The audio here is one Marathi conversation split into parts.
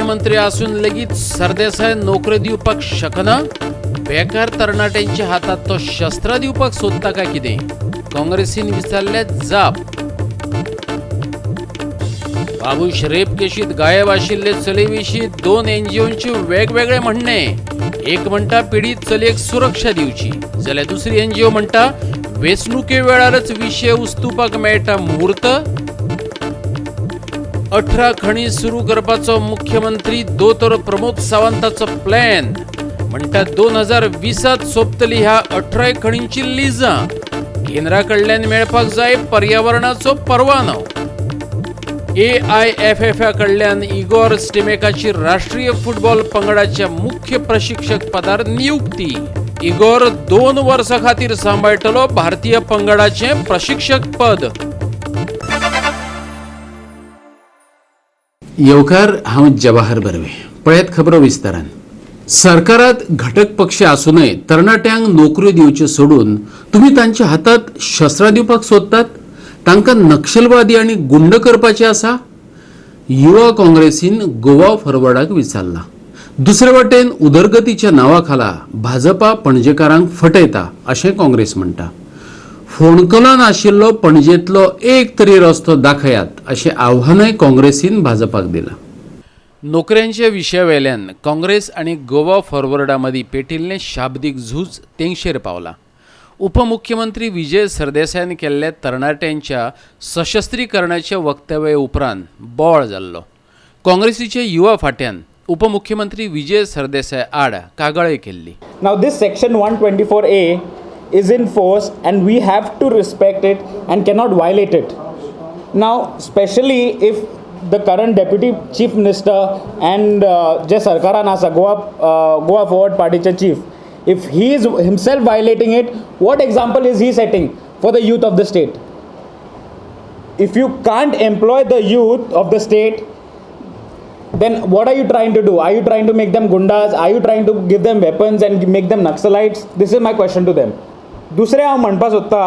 मुख्यमंत्री असून लेगीत सरदेसाय नोकरी दिवपाक शकना. बेकार तरणाट्यांच्या हातात तो शस्त्र दिवपाक सोदता काय कितें? काँग्रेसीन विचारले जाप. बाबूश रेप केशीत गायब आशिल्ले चले-विशीं 2 NGOंचे वेगवेगळे म्हणणे. एक म्हणटा पीडित चलयेक सुरक्षा दिवची, जाल्यार दुसरी NGO म्हणटा वेंचणुके वेळारच विशय उस्तुपाक मेळटा मुहूर्त. 18 खणी सुरू करपाचो मुख्यमंत्री दोतोर प्रमोद सावंताचो प्लॅन. म्हणटा 2020त सोंपतली ह्या 18 खणींची लिजां. केंद्रा कडल्यान मेळपाक जाय पर्यावरणाचो परवानो. AIFF कडल्यान इगोर स्टिमेकाची राष्ट्रीय फुटबॉल पंगडाच्या मुख्य प्रशिक्षक पदार नियुक्ती. इगोर 2 वर्सां खातीर सांबाळटलो भारतीय पंगडाचे प्रशिक्षक पद. येवकार, हांव जवाहर बर्वे. पळयात खबरो विस्तारान. सरकारात घटक पक्ष आसूनय तरणाट्यांक नोकऱ्यो दिवच्यो सोडून तुम्ही तांच्या हातात शस्त्रां दिवपाक सोदतात. तांकां नक्षलवादी आनी गुंड करपाचे आसा. युवा काँग्रेसीन गोवा फॉरवर्डाक विचारला. दुसरे वटेन उदरगतीच्या नांवाखाला भाजपा पणजेकारांक फटयता अशें काँग्रेस म्हणटा. फोंडकलान आशिल्लो पणजेंतलो एक तरी रस्तो दाखयात अशें आव्हानय काँग्रेसीन भाजपाक दिलां. नोकऱ्यांच्या विशयावेल्यान काँग्रेस आणि गोवा फॉरवर्डा मदीं पेटिल्लें शाब्दीक झूज तेंगशेर पावलां. उपमुख्यमंत्री विजय सरदेसायान केल्ल्या तरणाट्यांच्या सशस्त्रीकरणाच्या वक्तव्या उपरांत बोवाळ जाल्लो. काँग्रेसीचे युवा फाट्यान उपमुख्यमंत्री विजय सरदेसाय आड कागाळय केल्ली. Now this section 124A is in force and we have to respect it and cannot violate it. Now especially if the current deputy chief minister and जे सरकारान आसा गोवा फॉरवर्ड पार्टीचे chief, if he is himself violating it, what example is he setting for the youth of the state? If you can't employ the youth of the state, then what are you trying to do? Are you trying to make them gundas? Are you trying to give them weapons and make them Naxalites? This is my question to them. दुसरे हांव म्हणपाक सोदता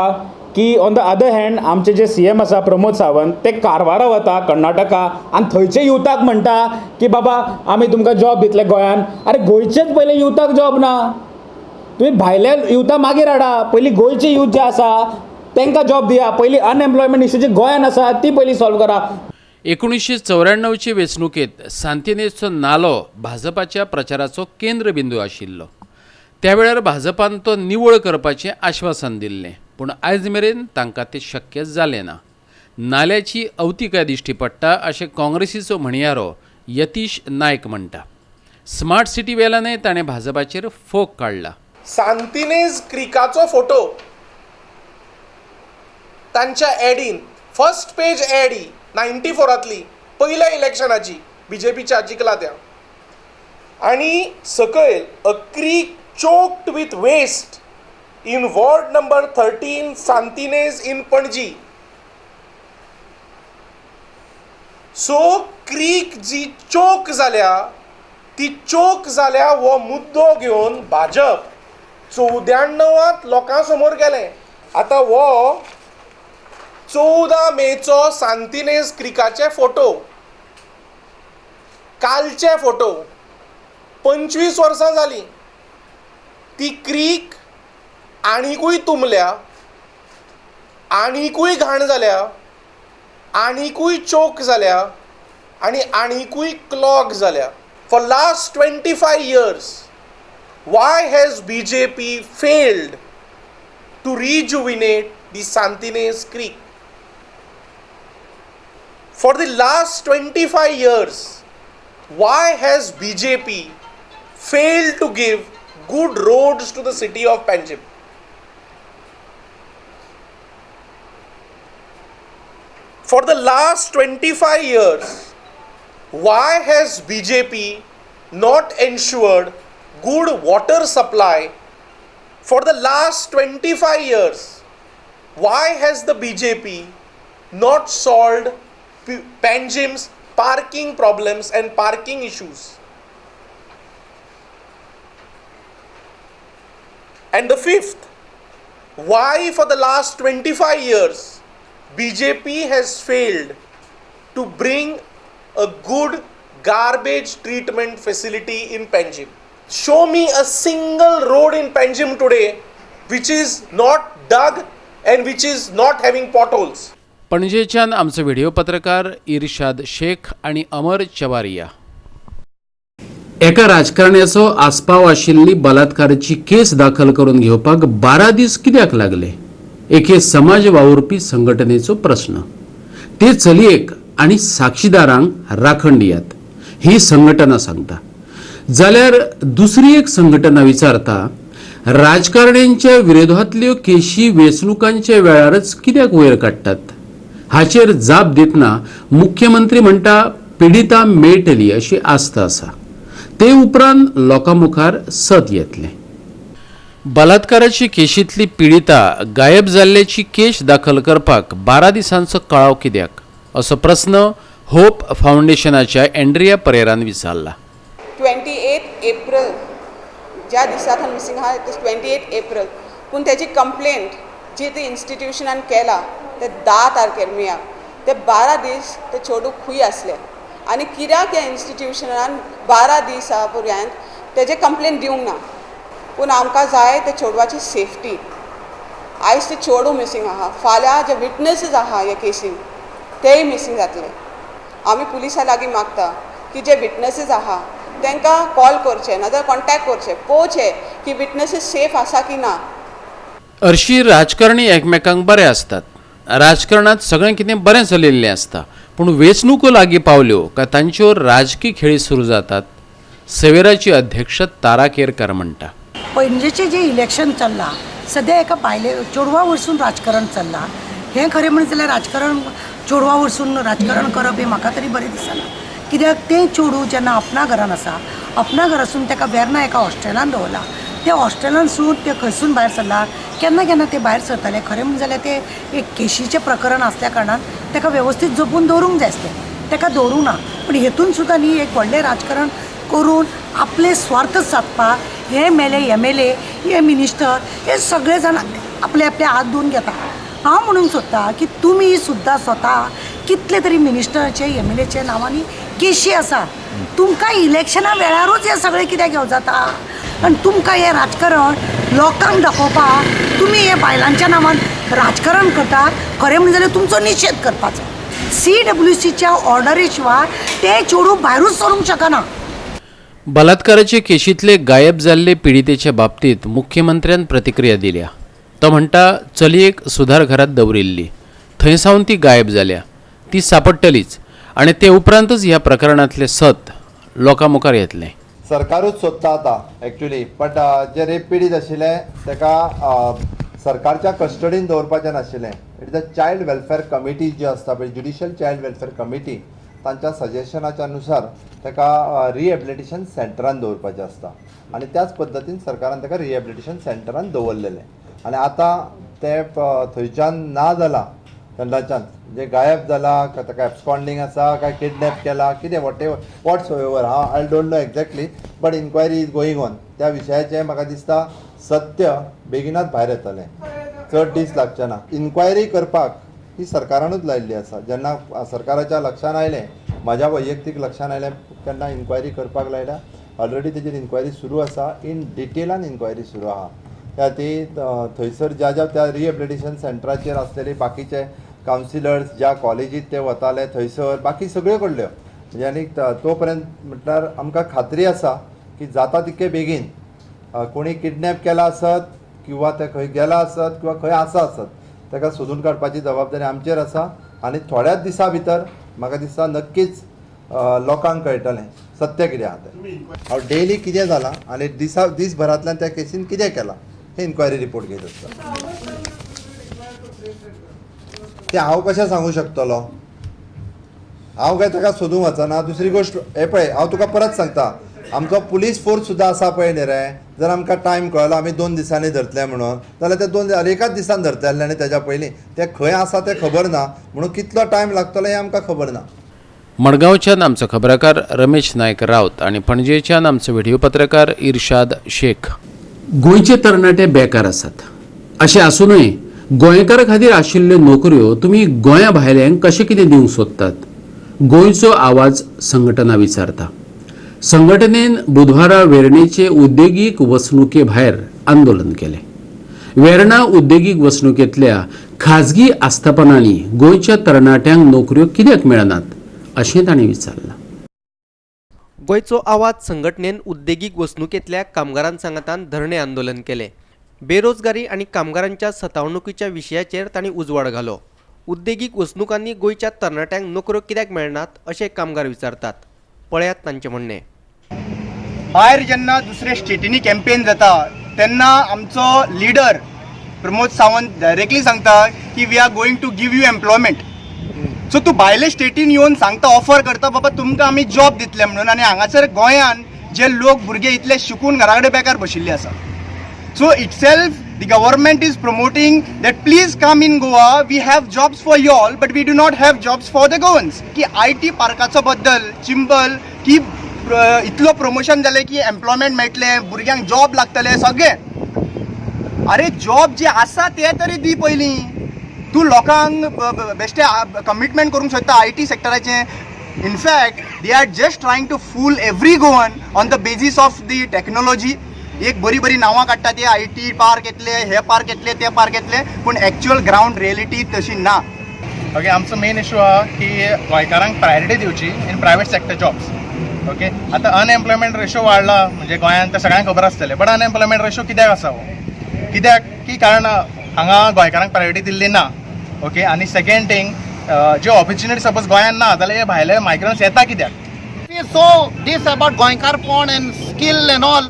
की ऑन द अदर हँड आमचे जे CM आसा प्रमोद सावंत, ते कारवारा वता कर्नाटका आनी थंयचे युथाक म्हणटा की बाबा आमी तुमकां जॉब दितले गोंयान. अरे गोंयचेच पयले युथाक जॉब ना. तुम्ही भायल्या युथा मागीर हाडा. पयलीं गोंयचे युथ जे आसा तांकां जॉब दिया. पयलीं अनएम्प्लॉयमेंट इश्यू जे गोंयान आसा ती पयलीं सॉल्व करा. 1994चे वेंचणुकेत सांतिनेजचो नालो भाजपाच्या प्रचाराचो केंद्रबिंदू आशिल्लो. त्या वेळार भाजपान तो निवळ करपाचें आश्वासन दिल्लें, पूण आयज मेरेन तांकां तें शक्य जालें ना. नाल्याची अवतिकाय दिश्टी पडटा अशें काँग्रेसीचो म्हणयारो यतीश नायक म्हणटा. स्मार्ट सिटी वेल्यानय ताणें भाजपाचेर फोग काडला. सांतिनेज क्रिकाचो फोटो तांच्या एडीन फर्स्ट पेज एड ही 94तली पहिल्या इलेक्शनाची बीजेपीच्या जिखला त्या. आणि सकयल अ creek choked with waste in ward number 13 Santinez in Panji. So creek जी चोक जाल्या ती चोक जाल्या हो मुद्दो घेवन भाजप 94त लोकां समोर गेले. आता हो 14 मेचो सांतिनेज क्रिकाचे फोटो, कालचे फोटो, 25 वर्सां जाली. ती क्रीक आनीकूय तुंबल्या, आनीकूय घाण जाल्या, आनीकूय चोक जाल्या आनी आनीकूय क्लॉग जाल्या. For last 25 years, why has BJP failed to rejuvenate the Santinez Creek? For the last 25 years, why has BJP failed to give good roads to the city of Panjim? For the last 25 years, why has BJP not ensured good water supply? For the last 25 years, why has the BJP not solved Panjim's parking problems and parking issues? And the fifth, why for the last 25 years BJP has failed to bring a good garbage treatment facility in Panjim. Show me a single road in Panjim today which is not dug and which is not having potholes. पणजेच्यान आमचो व्हिडिओ पत्रकार इरशाद शेख आणि अमर चवारिया. एका राजकारण्याचो आस्पाव आशिल्ली बलात्काराची केस दाखल करून घेवपाक 12 दीस कित्याक लागले? एके समाज वावुरपी संघटनेचो प्रश्न. ते चलयेक आणि साक्षीदारांक राखण दियात ही संघटना सांगता. जाल्यार दुसरी एक संघटना विचारता राजकारण्यांच्या विरोधातल्यो केशी वेंचणुकांच्या वेळारच कित्याक वयर काडटात? हाचेर जाप दितना मुख्यमंत्री म्हणटा पिडिता मेळटली अशी आस्त आसा. ते उपरांत लोकां मुखार सत येतलें. बलात्काराची केशींतली पिडिता गायब जाल्ल्याची केस दाखल करपाक 12 दिसांचो कळाव कित्याक असो प्रस्न होप फाउंडेशनाच्या एंड्रिया परेरान विचारला. 28 एप्रिल ज्या दिसाक मिसिंग आहा ते 28 एप्रिल, पूण त्याची कंप्लेंट जी ते इन्स्टिट्यूशनान केला ते 10 तारखेर मेळ्ळा. ते 12 दीस ते चेडूं खूंय आसले आनी कित्याक ह्या इन्स्टिट्यूशनान 12 दिसा पर्यंत तेजे कंप्लेंट दिवंक ना. पूण आमकां जाय ते चेडवाची सेफ्टी. आयज ते चेडूं मिसिंग आहा, फाल्यां जे विटनेसीस आहा ह्या केसीन तेय मिसिंग जातले. आमी पुलिसां लागीं मागता की जे विटनेसीस आहा तांकां कॉल करचे नाजाल्यार कॉन्टॅक्ट करचे, पळोवचे की विटनेसीस सेफ आसा की ना. हरशीं राजकारणी एकमेकांक बरे असतात. राजकारणात सगळें कितें बरें चलिल्लें आसता, पूण वेंचणुको लागीं पावल्यो काय तांच्यो राजकीय खेळी सुरू जातात. सवेराची अध्यक्ष तारा केरकार म्हणटा. पणजेचें जें इलेक्शन चल्लां सद्या एका बायले चेडवा वरसून राजकारण चल्लां. हें खरें म्हणत जाल्यार राजकारण चेडवा वरसून राजकारण करप हें म्हाका तरी बरें दिसना. कित्याक तें चेडूं जेन्ना आपणा घरान आसा, आपणा घरासून ताका वेर्ना एका हॉस्टेलान दवरला. त्या हॉस्टेलानसून ते खंयसून भायर सरला, केन्ना केन्ना ते भायर सरताले. खरें म्हणजे जाल्यार ते एक केशीचें प्रकरण आसल्या कारणान ताका वेवस्थीत जपून दवरूंक जाय आसलें. ताका दवरूंक ना. पूण हेतून सुद्दां न्ही एक व्हडलें राजकारण करून आपले स्वार्थ साधपाक हे MLA हे मिनिस्टर हे सगळे जाण आपले आपले हात धुवन घेता. हांव म्हणूंक सोदता की तुमी सुद्दां स्वता कितले तरी मिनिस्टराचे MLAचे नांवांनी केशी आसा. तुमकां इलेक्शना वेळारूच हे सगळे कित्याक घेवं जाता? आनी तुमकां हे राजकारण लोकांक दाखोवपाक तुमी हे बायलांच्या नांवान राजकारण करतात. खरें म्हणजे जाल्यार तुमचो निशेध करपाचो. CWCच्या ऑर्डरी शिवाय ते चेडूं भायरूच सरूंक शकना. बलात्काराचे केशींतले गायब जाल्ले पिडितेच्या बाबतीत मुख्यमंत्र्यान प्रतिक्रिया दिल्या. तो म्हणटा चलयेक सुधार घरात दवरिल्ली, थंयसावन ती गायब जाल्या, ती सापडटलीच आनी ते उपरांतच ह्या प्रकरणातले सत लोकां मुखार येतलें. सरकारूच सोदता आतां एक्चुली, बट जे रेप पीडित आशिल्ले ताका सरकारच्या कस्टडीन दवरपाचें नाशिल्लें. It is the child welfare committee जी आसता पळय, ज्युडिशियल चायल्ड वेलफेअर कमिटी, तांच्या सजेशनाच्या अनुसार ताका रिहेबिलिटेशन सेंटरान दवरपाचें आसता. आनी त्याच पद्दतीन सरकारान ताका रिहेबिलिटेशन सेंटरान दवरलेलें. आनी आतां ते थंयच्यान ना जाला तेन्नाच्यान, जे गायब जाला काय ताका एब्सकॉन्डिंग आसा काय किडनॅप केला कितें whatsoever, I don't know exactly, but inquiry is going on. त्या विशयाचें म्हाका दिसता सत्य बेगिनाच भायर येतलें, चड दीस लागचे ना. इन्क्वायरी करपाक ही सरकारानूच लायिल्ली आसा. जेन्ना सरकाराच्या लक्षान आयलें, म्हाज्या वैयक्तीक लक्षान आयलें, तेन्ना इन्क्वायरी करपाक लायल्या. ऑलरेडी तेजेर इन्क्वायरी सुरू आसा, इन डिटेलान इन्क्वायरी सुरू आहा. त्या ती थंयसर ज्या त्या रिहेबिलिटेशन सेंटराचेर आसलेले बाकीचे कावन्सिलर्स ज्या कॉलेजीत ते वताले थंयसर बाकी सगळ्यो कडल्यो. म्हणजे आनी तो पर्यंत म्हटल्यार आमकां खात्री आसा की जाता तितके बेगीन कोणी किडनॅप केला आसत किंवा ते खंय गेला आसत किंवा खंय आसा आसत ताका सोदून काडपाची जबाबदारी आमचेर आसा. आनी थोड्याच दिसा भितर म्हाका दिसता नक्कीच लोकांक कळटलें सत्य कितें आहा तें. हांव डेली कितें जालां आनी दिसभरांतल्यान त्या केसीन कितें केलां हे इन्क्वायरी रिपोर्ट घेत आसता. ते हांव कशें सांगूं शकतलो? हांव काय ताका सोदूंक वचना. दुसरी गोश्ट हे पळय, हांव तुका परत सांगता, आमचो पुलीस फोर्स सुद्दां आसा पळय न्ही रे. जर आमकां टायम कळलो आमी 2 दिसांनी धरतले म्हणून, जाल्यार ते एकाच दिसान धरतले आनी तेज्या पयलीं ते खंय आसा तें खबर ना. म्हणून कितलो टायम लागतलो हें आमकां खबर ना. मडगांवच्यान आमचो खबराकार रमेश नायक रावत आनी पणजेच्यान आमचो व्हिडिओ पत्रकार इरशाद शेख. गोंयचे तरणाटे बेकार आसात. अशें आसूनय गोंयकारा खातीर आशिल्ल्यो नोकऱ्यो तुमी गोंया भायल्यांक कशें कितें दिवंक सोदतात? गोंयचो आवाज संघटना विचारता. संघटनेन बुधवारा वेर्णेचे उद्देगीक वसणुके भायर आंदोलन केले. वेर्णा उद्देगीक वसणुकेंतल्या खाजगी आस्थापनांनी गोंयच्या तरणाट्यांक नोकऱ्यो कित्याक मेळनात अशें तांणी विचारलां. गोंयचो आवाज संघटनेन उद्देगीक वसणुकेंतल्या कामगारां सांगातान धरणे आंदोलन केले. बेरोजगारी आनी कामगारांच्या सतावणुकीच्या विशयाचेर तांणी उजवाड घालो. उद्देगीक वसणुकांनी गोंयच्या तरणाट्यांक नोकऱ्यो कित्याक मेळनात अशें कामगार विचारतात. पळयात तांचें म्हणणें. भायर जेन्ना दुसरे स्टेटींनी कॅम्पेन जाता तेन्ना आमचो लिडर प्रमोद सावंत डायरेक्टली सांगता की we are going to give you employment. So तूं भायले स्टेटीन येवन सांगता ऑफर करता बाबा तुमकां आमी जॉब दितले म्हणून, आनी हांगासर गोंयान जे लोक भुरगे इतले शिकून घरा कडेन बेकार बशिल्ले आसा. So itself the government is promoting that please come in Goa, we have jobs for you all, but we do not have jobs for the Goans. की IT पार्काचो बद्दल चिंबल की इतलो प्रमोशन जालें की एम्प्लॉयमेंट मेळटलें, भुरग्यांक जॉब लागतले सगळें. अरे जॉब जे आसा ते तरी दी पयलीं. तूं लोकांक बेश्टे कमिटमेंट करूंक सोदता IT सेक्टराचें. In fact they are just trying to fool every Goan on the basis of the technology. एक बरी बरी नांवां काडटा ते IT पार्क येतले, हे पार्क येतले, ते पार्क येतले, पूण एक्चुअल ग्राउंड रियलिटी तशी ना. ओके, आमचो मेन इशू आहा की गोंयकारांक प्रायोरिटी दिवची in private sector jobs. Okay, आतां अनएम्प्लॉयमेंट रेशो वाडला म्हणजे गोंयांत ते सगळ्यांक खबर आसतलें, बट अनएम्प्लॉयमेंट रेशो कित्याक आसा हो? कित्याक की कारण हांगा गोंयकारांक प्रायोरिटी दिल्ली ना. ओके, आनी सेकेंड थिंग ज्यो ऑपॉर्च्युनिटी सपोज गोंयांत ना जाल्यार हे भायले मायग्रंट्स येता कित्याक? सो दीस अबाउट गोंयकारपण एंड स्कील एंड ऑल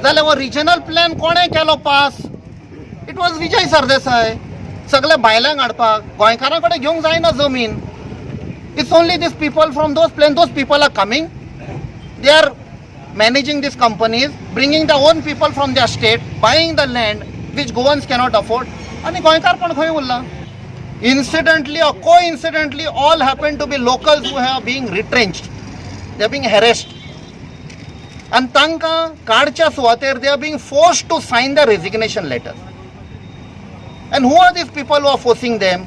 जाल्यार हो रिजनल प्लॅन कोणें केलो pass? It was Vijay Sardesai. सगळे भायल्यांक हाडपाक गोंयकारां कडेन घेवंक जायना जमीन. It's only this people from those plan. Those people are coming, they are managing this companies, bringing the own people from their state, buying the land which Goans cannot afford, आनी गोंयकारपण खंय उरलां? Incidentally or coincidentally, all happen to be locals who are being retrenched. They are being harassed. And तांकां काडच्या सुवातेर they are being forced to sign the resignation letter. And who are these people who are forcing them?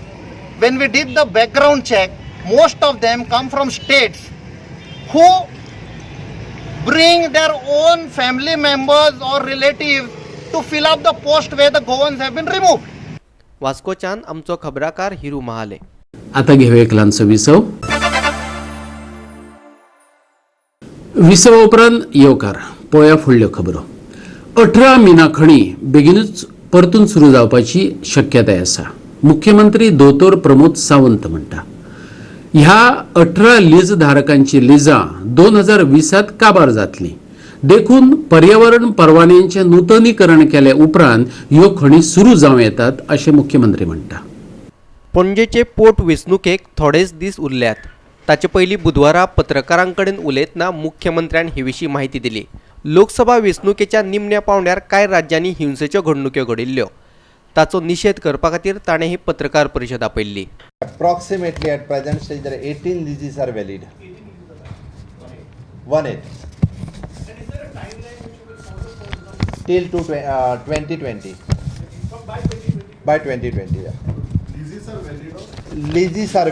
When we did the background check, most of them come from states who bring their own family members or relatives to fill up the post where the Goans have been removed. वास्कोच्यान आमचो खबराकार हिरू महाले. आता घेऊया एक ल्हानसो विसव. विसवा उपरांत येवकार पळोवया फुडल्यो खबरो. 18 मिना खणी बेगीनूच परतून सुरू जावपाची शक्यताय आसा. मुख्यमंत्री दोतोर प्रमोद सावंत म्हणटा. ह्या 18 लीज धारकांची लिजां 2020 काबार जातली. देखून पर्यावरण परवान्यांचे नूतनीकरण केले उपरांत ह्यो खणी सुरू जावं येतात अशें मुख्यमंत्री म्हणटा. पणजेचे पोट वेंचणुकेक थोडेच दीस उरल्यात. ताचे पयलीं बुधवारा पत्रकारां कडेन उलयतना मुख्यमंत्र्यान हे विशीं माहिती दिली. लोकसभा वेंचणुकेच्या निमण्या पावंड्यार कांय राज्यांनी हिंसेच्यो घडणुक्यो घडिल्ल्यो. ताचो निशेध करपा खातीर ताणें ही पत्रकार परिशद आपयल्ली. Approximately at present stage there are 18 leases are valid. 18 till 2020. By 2020, yeah. Leases are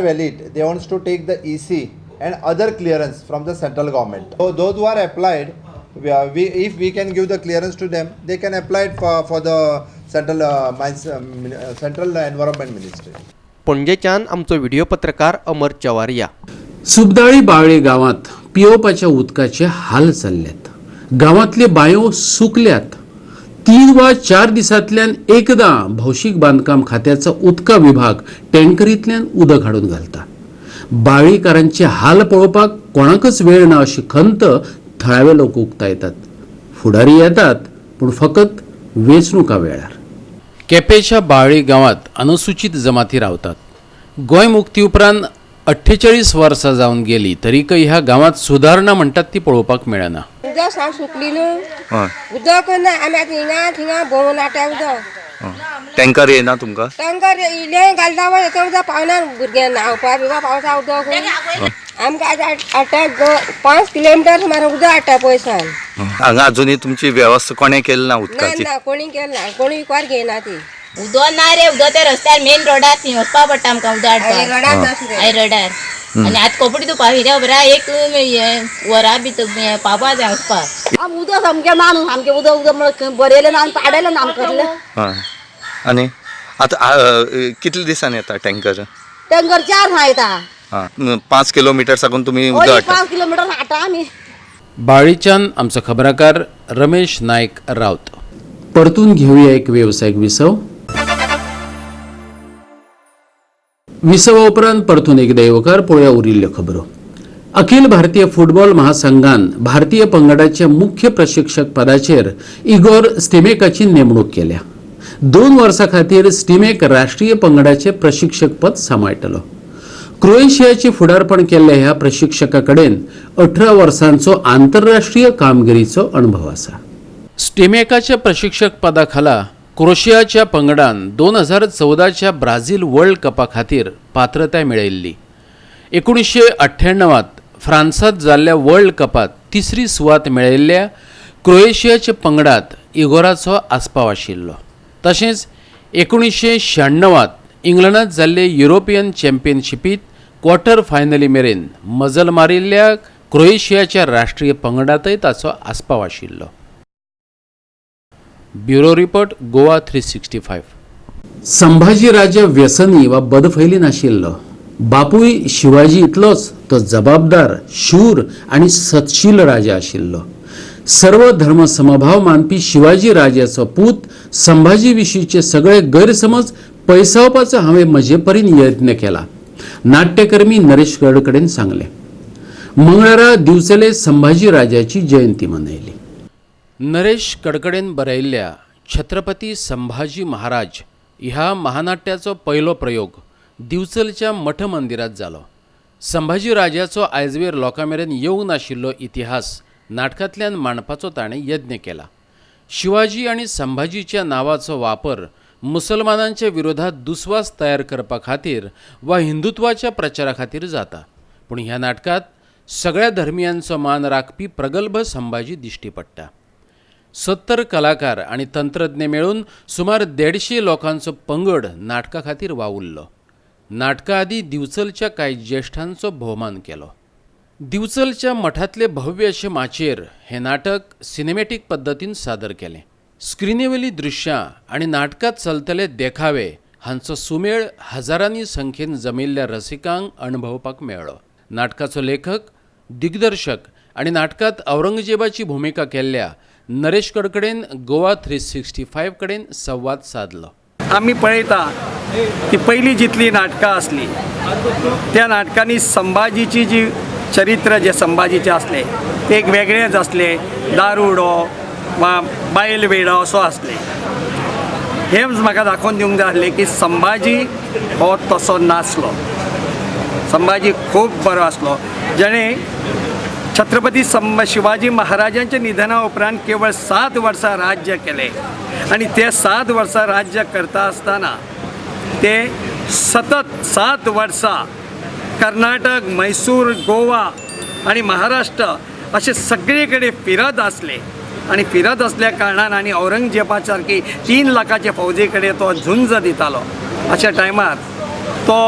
valid. They wants to take the EC and other clearance from the central government. So those who are applied, if we can give the clearance to them, they can apply it for the central environment ministry. पणजेच्यान आमचो व्हिडिओ पत्रकार अमर चवारिया. सुबदाळी बावळे गावात पियोवपाच्या उदकाचे हाल चल्ल्यात. गावातले बांयो सुकल्यात. 3 वा 4 दिसांतल्यान एकदां भौशीक बांदकाम खात्याचो उदका विभाग टँकरींतल्यान उदक हाडून घालता. बाळीकारांचे हाल पळोवपाक कोणाकच वेळ ना अशी खंत थळावे लोक उक्तायतात. फुडारी येतात पूण फकत वेंचणुका वेळार. केपेंच्या बाळ्ळी गांवांत अनुसूचित जमाती रावतात. गोंय मुक्ती उपरांत 48 वर्सां जावन गेली तरीकय ह्या गांवांत सुदारणा म्हणटात ती पळोवपाक मेळना. उदक साम सुकली न्हू. उदक ना आमी आतां थिंगा भोंवून हाडटा उदक. टँकर येना तुमकां? टँकर इल्लें घालता पळय तें उदक पावना भुरग्यांक न्हांवपा बिवपा पावता उदक. आमकां आतां हाडटा 5 किलोमिटर सुमार उदक हाडटा पयसान. हांगा अजुनूय तुमची वेवस्था कोणें केली ना उदकाची? ना कोणी केली ना, कोणी विकवार घेयना ती. उदो ना रे उदो त्या रस्त्यार मेन रोडार थंय वचपा पडटा आमकां उदो हाडपाक आय रोडार आनी आतां कपडे धुवपा हिऱ्या बरा एक वरा भितर पावपा जाय वचपाक आम उदो सामकें ना न्हू सामकें उदो उदो म्हणून बरयलें ना आनी पाडयलें ना आमकां आनी आतां कितले दिसांनी येता टँकर? टँकर 4 हा येता 5 किलोमीटर साकून तुम्ही उदक हाडटा? 5 किलोमीटर हाडटा आमी. बाळीच्यान आमचो खबराकार रमेश नायक रावत. परतून घेऊया एक व्यावसायिक विसव. विसवा उपरांत परतून एकदा येवकार पळोवया उरिल्ल्यो खबरो. अखिल भारतीय फुटबॉल महासंघान भारतीय पंगडाच्या मुख्य प्रशिक्षक पदाचेर इगोर स्टिमेकाची नेमणूक केल्या. 2 वर्सां खातीर स्टिमेक राष्ट्रीय पंगडाचे प्रशिक्षक पद सांबाळटलो. क्रोएशियाचे फुडारपण केल्ल्या ह्या प्रशिक्षका कडेन 18 वर्सांचो आंतरराष्ट्रीय कामगिरीचो अणभव आसा. स्टिमेकाच्या प्रशिक्षक पदाखाला क्रोशियाच्या पंगडान 2014च्या ब्राझील वर्ल्ड कपा खातीर पात्रताय मेळयल्ली. 1998त फ्रांसात जाल्ल्या वर्ल्ड कपात तिसरी सुवात मेळयल्ल्या क्रोएशियाच्या पंगडात इगोराचो आस्पाव आशिल्लो. तशेंच 1996त इंग्लंडात जाल्ले युरोपियन चॅम्पियनशिपीत क्वॉर्टर फायनली मेरेन मजल मारिल्ल्या क्रोएशियाच्या राष्ट्रीय पंगडातय ताचो आस्पाव आशिल्लो. Bureau report Goa 365. संभाजी राजा व्यसनी वा बदफैली नाशिल्लो. बापूय शिवाजी इतलोच तो जबाबदार, शूर आणि सत्शील राजा आशिल्लो. सर्व धर्म समभाव मानपी शिवाजी राजाचो पूत संभाजी विशींचे सगळे गैरसमज पयसावपाचो हांवें म्हजे परीन यत्न केला, नाट्यकर्मी नरेश गडकडेन सांगले. मंगळारा दिवचले संभाजी राजाची जयंती मनयली. नरेश कडकडेन बरयल्ल्या छत्रपती संभाजी महाराज ह्या महानाट्याचो पयलो प्रयोग दिवचलच्या मठ मंदिरात जालो. संभाजी राजाचो आयजवेर लोकांमेरेन येवंक नाशिल्लो इतिहास नाटकांतल्यान मांडपाचो ताणें यत्न केला. शिवाजी आनी संभाजीच्या नांवाचो वापर मुसलमानांच्या विरोधात दुस्वास तयार करपा खातीर वा हिंदुत्वाच्या प्रचारा खातीर जाता. पूण ह्या नाटकात सगळ्या धर्मियांचो मान राखपी प्रगल्भ संभाजी दिश्टी पडटा. 70 कलाकार आणि तंत्रज्ञ मेळून सुमार 150 लोकांचो पंगड नाटका खातीर वावुरलो. नाटका आदी दिवचलच्या कांय ज्येश्ठांचो भोवमान केलो. दिवचलच्या मठांतले भव्य अशे माचयेर हें नाटक सिनेमॅटीक पद्दतीन सादर केलें. स्क्रिनीवेलीं दृश्यां आनी नाटकांत चलतले देखावे हांचो सुमेळ हजारांनी संख्येन जमिल्ल्या रसिकांक अणभवपाक मेळ्ळो. नाटकाचो लेखक, दिग्दर्शक आनी नाटकांत औरंगजेबाची भुमिका केल्ल्या नरेश कडकडेन गोवा 365 कडेन संवाद साधलो. आम्ही पळयता की पहिली जितली नाटकां असली त्या नाटकांनी संभाजीची जी चरित्र जे संभाजीचे असले ते एक वेगळेच असले. दारुडो वा बायल वेडो असो असले. हेच म्हाका दाखोवन दिवंक जाय आसलें की संभाजी हो तसो नासलो. संभाजी खूब बरो आसलो, जेणे छत्रपती शिवाजी महाराजांच्या निधना उपरांत केवळ 7 वर्सां राज्य केले आणि ते 7 वर्सां राज्य करता आसतना ते सतत 7 वर्सां कर्नाटक, मैसूर, गोवा आणि महाराष्ट्र असे सगळे कडेन फिरत असले आणि फिरत असल्या कारणान आणि औरंगजेबासारखी 3 लाखाच्या फौजे कडेन तो झुंज दितालो. अशा टायमार तो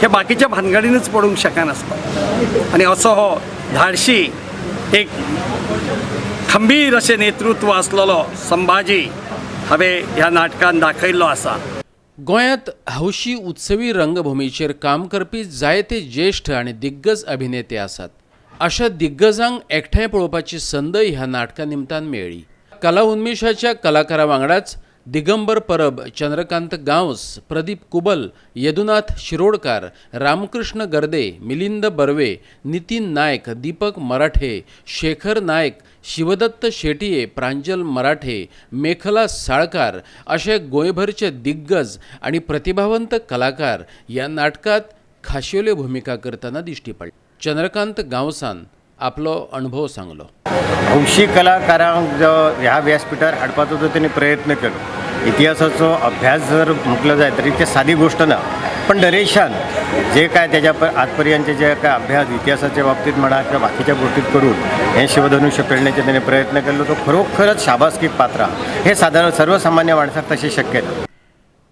हे बाकीच्या भानगडीनच पडूंक शकनासलो आणि असो हो धाडशी एक खंबीर अशें नेतृत्व आसलेलो संभाजी हांवें ह्या नाटकान दाखयल्लो आसा. गोंयांत हौशी उत्सवी रंगभुमीचेर काम करपी जायते ज्येश्ठ आनी दिग्गज अभिनेते आसात. अशा दिग्गजांक एकठांय पळोवपाची संदय ह्या नाटका निमतान मेळ्ळी. कला उन्मेशाच्या कलाकारां वांगडाच दिगंबर परब, चंद्रकांत गांवस, प्रदीप कुबल, यदुनाथ शिरोडकार, रामकृष्ण गर्दे, मिलिंद बर्वे, नितीन नायक, दीपक मराठे, शेखर नायक, शिवदत्त शेटये, प्रांजल मराठे, मेखला साळकार अशे गोंयभरचे दिग्गज आणि प्रतिभावंत कलाकार ह्या नाटकात खाशेल्यो भुमिका करतना दिश्टी पडले. चंद्रकांत गांवसान आपलो अनुभव सांगलो. हौशी कलाकारांक जो ह्या व्यासपीठार हाडपाचो जो त्यांनी प्रयत्न केलो. इतिहासाचो अभ्यास जर म्हटलं जाय तरी ते साधी गोष्ट ना, पण नरेशान जे काय त्याच्या आजपर्यंतचे जे काय अभ्यास इतिहासाच्या बाबतीत म्हणा किंवा बाकीच्या गोष्टीत करून हे शिवधनुष्य पेलण्याचे त्याने प्रयत्न केलो तो खरोखरच शाबासकी पात्र. हे साधारण सर्वसामान्य माणसाक तसे शक्य नाही.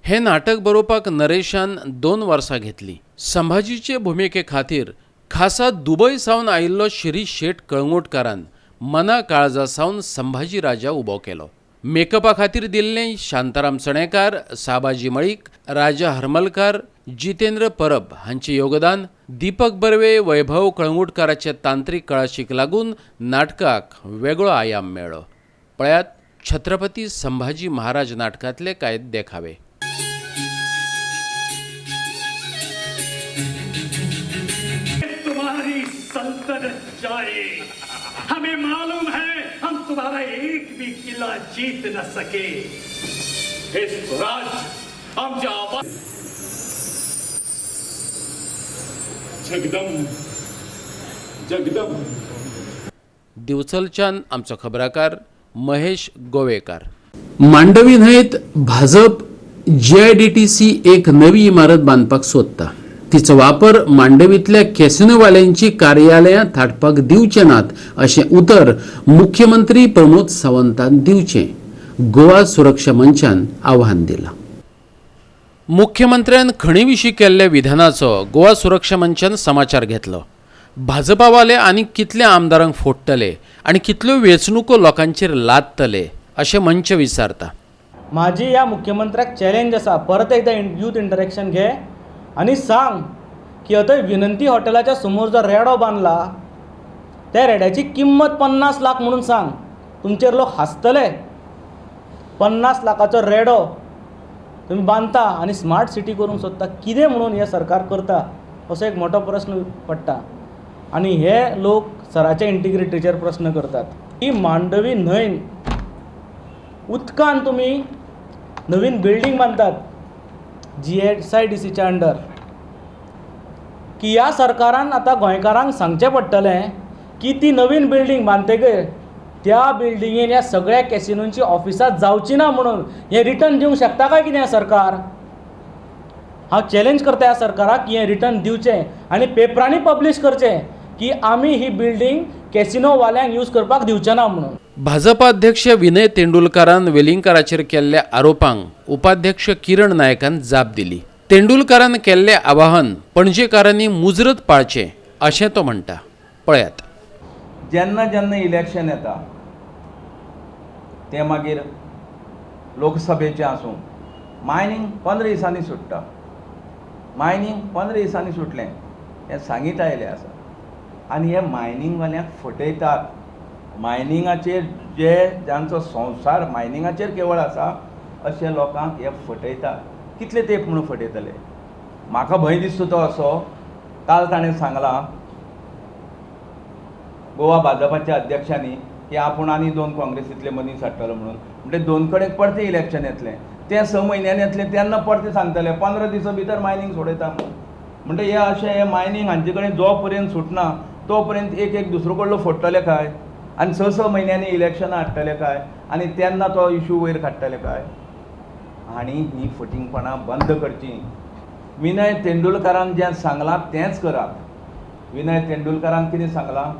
हे नाटक बरोवपाक नरेशान 2 वर्सां घेतली. संभाजीचे भुमिके खातीर खासा दुबय सावन आयिल्लो शिरीष शेट कळंगूटकारान मना काळजा सावन संभाजी राजा उबो केलो. मेकअपा खातीर दिल्लें शांताराम सणेकार, साबाजी मळीक, राजा हरमलकार, जितेंद्र परब हांचे योगदान, दीपक बर्वे, वैभव कळंगूटकाराचे तांत्रीक कळाशीक लागून नाटकाक वेगळो आयाम मेळ्ळो. पळयात छत्रपती संभाजी महाराज नाटकांतले कांय देखावे. तुम्हारी सल्तनत जाए, हमें मालूम है हम तुम्हारा एक भी किला जीत न सके. हे स्वराज आमच्या आवाज जगदम जगदम. दिवचलच्यान आमचो खबराकार महेश गोवेकार. मांडवी न्हंयत भाजप JIDTC एक नवी इमारत बांदपाक सोदता. तिचो वापर मांडवींतल्या कॅसिनोवाल्यांची कार्यालयां थाटपाक दिवचे नात अशें उतर मुख्यमंत्री प्रमोद सावंतान दिवचें, गोवा सुरक्षा मंचान आव्हान दिलां. मुख्यमंत्र्यान खणी विशीं केल्ल्या विधानाचो गोवा सुरक्षा मंचान समाचार घेतलो. भाजपावाले आनी कितल्या आमदारांक फोडटले आनी कितल्यो वेंचणुको लोकांचेर लादतले अशें मंच विचारता. माझी या मुख्यमंत्र्याक चॅलेंज आसा, परत एकदा यूथ इंटरॅक्शन घे आनी सांग की थंय विनंती हॉटेलाच्या समोर जो रेडो बांदला त्या रेड्याची किंमत 50 लाख म्हणून सांग. तुमचेर लोक हांसतले. 50 लाखाचो रेडो तुम्ही बांदता आनी स्मार्ट सिटी करूंक सोदता. कितें म्हणून हे सरकार करता असो एक मोठो प्रश्न पडटा. आनी हे लोक सराच्या इंटिग्रिटीचेर प्रश्न करतात. ही मांडवी न्हंय उदकान तुमी नवीन बिल्डींग बांदतात GSIDCच्या अंडर. की ह्या सरकारान आतां गोंयकारांक सांगचें पडटलें की ती नवीन बिल्डींग बांदतकीर त्या बिल्डिंगेन ह्या सगळ्या कॅसिनोंची ऑफिसां जावची ना म्हणून हें रिटर्न दिवंक शकता काय कितें सरकार? हांव चॅलेंज करता ह्या सरकाराक की हें रिटर्न दिवचें आनी पेपरांनी पब्लीश करचें की आमी ही बिल्डींग कॅसिनोवाल्यांक यूज करपाक दिवचे ना म्हणून. भाजपा अध्यक्ष विनय तेंडुलकरान वेलिंगकाराचेर केल्ल्या आरोपांक उपाध्यक्ष किरण नायकान जाप दिली. तेंडुलकरान केल्लें आवाहन पणजेकारांनी मुजरत पाळचें अशें तो म्हणटा. पळयात. जेन्ना जेन्ना इलेक्शन येता ते मागीर लोकसभेचें आसूं, मायनींग 15 दिसांनी सुट्टा. मायनींग 15 दिसांनी सुटलें हें सांगीत आयलें आसा. आनी हे मायनींगवाल्यांक फटयतात. मायनिंगाचेर जे जांचो संवसार मायनिंगाचेर केवळ आसा अशे लोकांक हे फटयतात. कितले तेंप म्हणून फटयतले? म्हाका भंय दिसता तो असो. काल ताणें सांगलां गोवा भाजपाच्या अध्यक्षांनी की आपूण आनी 2 काँग्रेसींतले मनीस हाडटलो म्हणून. म्हणजे 2 कडेन परतें इलेक्शन येतलें. तें 6 म्हयन्यांनी येतलें तेन्ना परतें सांगतले 15 दिसा भितर मायनींग सोडयता म्हणून. म्हणजे हे अशें हे मायनींग हांचे कडेन जो पर्यंत सुटना तो पर्यंत एक दुसरो कडलो फोडटले काय आनी 6 म्हयन्यांनी इलेक्शनां हाडटले काय आनी तेन्ना तो इश्यू वयर काडटले काय? आनी ही फटिंगपणां बंद करची. विनय तेंडुलकरान जें सांगलां तेंच करात. विनय तेंडुलकरान कितें सांगलां?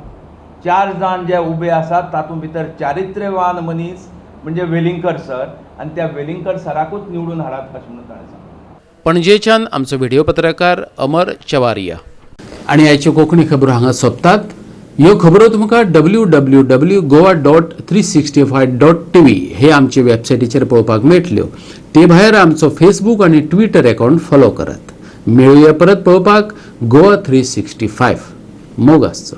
4 जाण जे उबे आसात तातूंत भितर चारित्र्यवान मनीस म्हणजे वेलिंगकर सर आनी त्या वेलिंगकर सराकूच निवडून हाडात अशें म्हणून ताणें सांगलें. पणजेच्यान आमचो व्हिडिओ पत्रकार अमर चवारिया. आणि आयच्यो कोंकणी खबरो हांगा सोंपतात. ह्यो खबरो तुमकां www.goa.365.tv हे आमचे वेबसायटीचेर पळोवपाक मेळटल्यो. ते भायर आमचो फेसबूक आनी ट्विटर अकावंट फॉलो करात. मेळुया परत पळोवपाक गोवा 365. मोग आसचो.